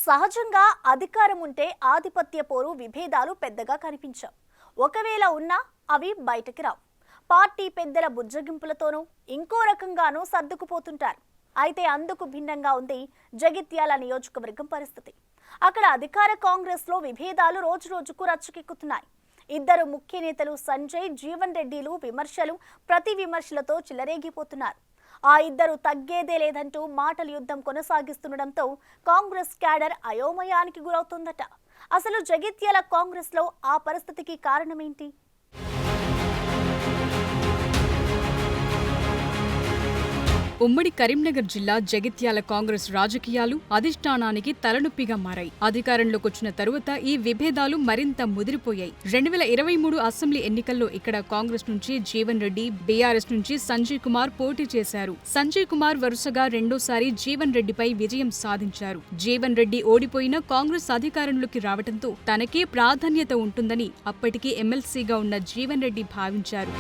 సహజంగా అధికారం ఉంటే ఆధిపత్య పోరు విభేదాలు పెద్దగా కనిపించవు. ఒకవేళ ఉన్నా అవి బయటకి రావు. పార్టీ పెద్దల బుజ్జగింపులతోనూ ఇంకో రకంగానూ సర్దుకుపోతుంటారు. అయితే అందుకు భిన్నంగా ఉంది జగిత్యాల నియోజకవర్గం పరిస్థితి. అక్కడ అధికార కాంగ్రెస్లో విభేదాలు రోజురోజుకు రచ్చకెక్కుతున్నాయి. ఇద్దరు ముఖ్య నేతలు సంజయ్, జీవన్ రెడ్డిలు విమర్శలు ప్రతి విమర్శలతో చిలరేగిపోతున్నారు. ఆ ఇద్దరు తగ్గేదే లేదంటూ మాటల యుద్ధం కొనసాగిస్తుండటంతో కాంగ్రెస్ క్యాడర్ అయోమయానికి గురవుతోందట. అసలు జగిత్యాల కాంగ్రెస్లో ఆ పరిస్థితికి కారణమేంటి? ఉమ్మడి కరీంనగర్ జిల్లా జగిత్యాల కాంగ్రెస్ రాజకీయాలు అధిష్టానానికి తలనొప్పిగా మారాయి. అధికారంలోకొచ్చిన తరువాత ఈ విభేదాలు మరింత ముదిరిపోయాయి. 2023 అసెంబ్లీ ఎన్నికల్లో ఇక్కడ కాంగ్రెస్ నుంచి జీవన్ రెడ్డి, బీఆర్ఎస్ నుంచి సంజయ్ కుమార్ పోటీ చేశారు. సంజయ్ కుమార్ వరుసగా రెండోసారి జీవన్ రెడ్డిపై విజయం సాధించారు. జీవన్ రెడ్డి ఓడిపోయినా కాంగ్రెస్ అధికారంలోకి రావడంతో తనకే ప్రాధాన్యత ఉంటుందని అప్పటికీ ఎమ్మెల్సీగా ఉన్న జీవన్ రెడ్డి భావించారు.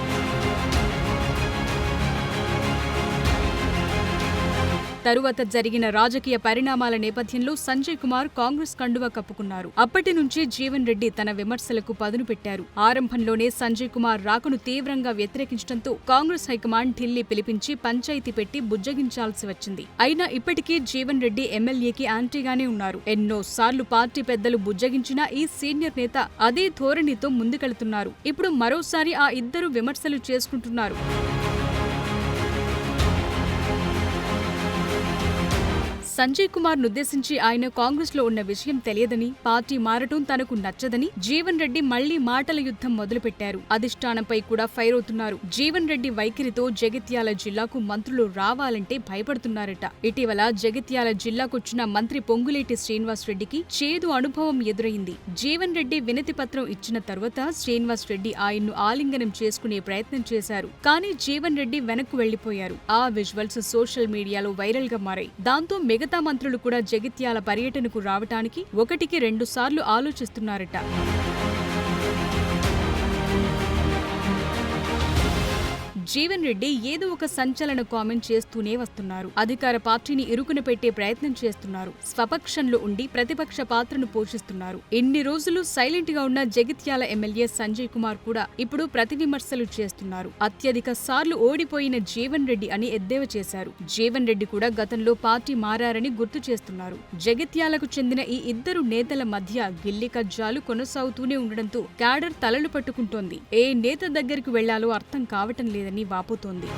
తరువాత జరిగిన రాజకీయ పరిణామాల నేపథ్యంలో సంజయ్ కుమార్ కాంగ్రెస్ కండువా కప్పుకున్నారు. అప్పటి నుంచి జీవన్ రెడ్డి తన విమర్శలకు పదును పెట్టారు. ఆరంభంలోనే సంజయ్ కుమార్ రాకను తీవ్రంగా వ్యతిరేకించడంతో కాంగ్రెస్ హైకమాండ్ ఢిల్లీ పిలిపించి పంచాయతీ పెట్టి బుజ్జగించాల్సి వచ్చింది. అయినా ఇప్పటికీ జీవన్ రెడ్డి ఎమ్మెల్యేకి యాంటీగానే ఉన్నారు. ఎన్నో సార్లు పార్టీ పెద్దలు బుజ్జగించినా ఈ సీనియర్ నేత అదే ధోరణితో ముందుకెళ్తున్నారు. ఇప్పుడు మరోసారి ఆ ఇద్దరు విమర్శలు చేసుకుంటున్నారు. సంజయ్ కుమార్ నుద్దేశించి ఆయన కాంగ్రెస్ లో ఉన్న విషయం తెలియదని, పార్టీ మారటం తనకు నచ్చదని జీవన్ రెడ్డి మళ్లీ మాటల యుద్ధం మొదలుపెట్టారు. అధిష్టానంపై కూడా ఫైర్ అవుతున్నారు. జీవన్ రెడ్డి వైఖరితో జగిత్యాల జిల్లాకు మంత్రులు రావాలంటే భయపడుతున్నారట. ఇటీవల జగిత్యాల జిల్లాకొచ్చిన మంత్రి పొంగులేటి శ్రీనివాస్ రెడ్డికి చేదు అనుభవం ఎదురైంది. జీవన్ రెడ్డి వినతి పత్రం ఇచ్చిన తర్వాత శ్రీనివాస్ రెడ్డి ఆయన్ను ఆలింగనం చేసుకునే ప్రయత్నం చేశారు. కానీ జీవన్ రెడ్డి వెనక్కు వెళ్లిపోయారు. ఆ విజువల్స్ సోషల్ మీడియాలో వైరల్ గా మారాయి. దాంతో మిగతా మంత్రులు కూడా జగిత్యాల పర్యటనకు రావటానికి 1-2 సార్లు ఆలోచిస్తున్నారట. జీవన్ రెడ్డి ఏదో ఒక సంచలన కామెంట్ చేస్తూనే వస్తున్నారు. అధికార పార్టీని ఇరుకున పెట్టే ప్రయత్నం చేస్తున్నారు. స్వపక్షంలో ఉండి ప్రతిపక్ష పాత్రను పోషిస్తున్నారు. ఇన్ని రోజులు సైలెంట్ గా ఉన్న జగిత్యాల ఎమ్మెల్యే సంజయ్ కుమార్ కూడా ఇప్పుడు ప్రతి విమర్శలు చేస్తున్నారు. అత్యధిక సార్లు ఓడిపోయిన జీవన్ రెడ్డి అని ఎద్దేవా చేశారు. జీవన్ రెడ్డి కూడా గతంలో పార్టీ మారారని గుర్తు చేస్తున్నారు. జగిత్యాలకు చెందిన ఈ ఇద్దరు నేతల మధ్య గిల్లి కజ్జాలు కొనసాగుతూనే ఉండడంతో క్యాడర్ తలలు పట్టుకుంటోంది. ఏ నేత దగ్గరికి వెళ్లాలో అర్థం కావటం లేదని వాపోతోంది.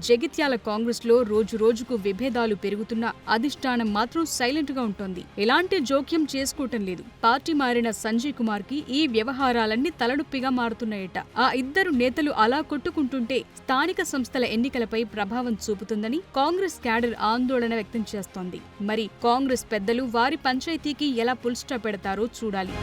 జగిత్యాల కాంగ్రెస్ లో రోజు రోజుకు విభేదాలు పెరుగుతున్నా అధిష్టానం మాత్రం సైలెంట్ గా ఉంటోంది. ఎలాంటి జోక్యం చేసుకోవటం లేదు. పార్టీ మారిన సంజయ్ కుమార్ కి ఈ వ్యవహారాలన్నీ తలనొప్పిగా మారుతున్నాయట. ఆ ఇద్దరు నేతలు అలా కొట్టుకుంటుంటే స్థానిక సంస్థల ఎన్నికలపై ప్రభావం చూపుతుందని కాంగ్రెస్ క్యాడర్ ఆందోళన వ్యక్తం చేస్తోంది. మరి కాంగ్రెస్ పెద్దలు వారి పంచాయతీకి ఎలా ఫుల్ స్టాప్ పెడతారో చూడాలి.